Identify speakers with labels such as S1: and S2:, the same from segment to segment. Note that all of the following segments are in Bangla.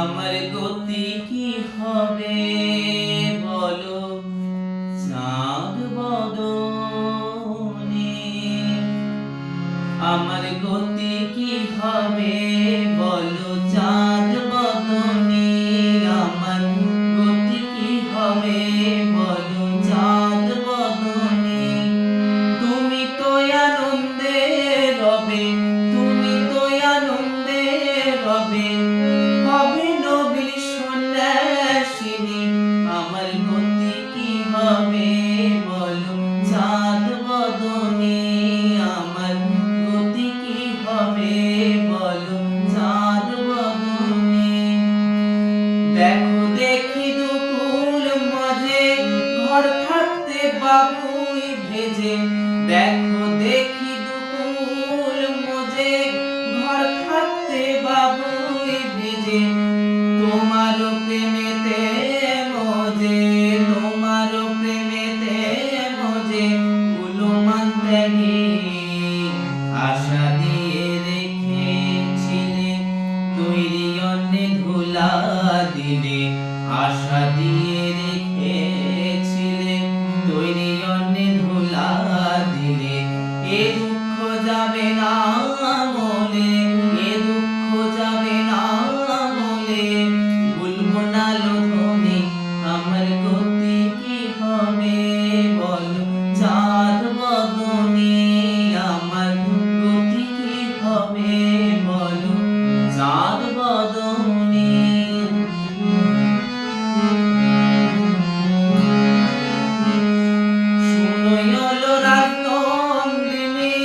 S1: আমার গতি কি হবে বলো চাঁদ বদনে। আমার গতি কি হবে বলো চাঁদ বদনে। আমার গতি কি হবে বলো চাঁদ বদনে। তুমি তো আনন্দে রবে, তুমি তো আনন্দে রবে, হবে নবীর সন্ন্যাসিনী। আমার গতি কি হবে বলো চাঁদ বদনে। আমার গতি কি হবে বলো চাঁদ বদনে। দেখো দেখি দুকুল মাঝে ঘর থাকতে বাবুই ভেজে। দেখো দেখি দুকুল মাঝে ঘর থাকতে বাবুই ভেজে। তোমার প্রেমেতে মজে, তোমার প্রেমেতে মজে, কুলমান ত্যাগে আশা দিয়ে রেখেছিলে তৈরি অন্নে ধুলা দিলে। আশা দিয়ে রেখেছিলে তৈরি অন্নে ধুলা দিলে। এ দুঃখ যাবে না মলে, এ দুঃখ যাবে না মলে, ভুলবো না লোধনে। আমার গতি কি হবে বলো চাঁদ বদনে। আমার গতি কি হবে বলো চাঁদ বদনে। শুনো রাজনন্দিনী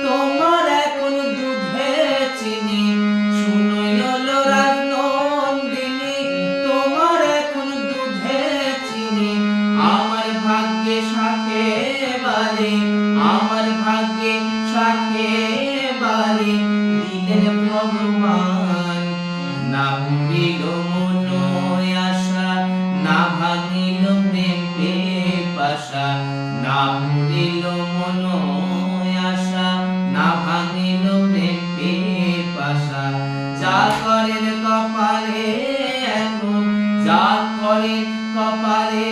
S1: তোমার এখন দুধে চিনি। শুনো রাজনন্দিনী তোমার এখন দুধে চিনি। আমার ভাগ্যে শাখে বারে, আমার ভাগ্যে শাখে বারে দিলেন ভগবান। না ভুলিল মন আশা, না ভাঙিল প্রেম পিপাসা। না ভুলিল মন আশা, না ভাঙিল প্রেম পিপাসা। যা করেন কপালে এখন, যা করেন কপালে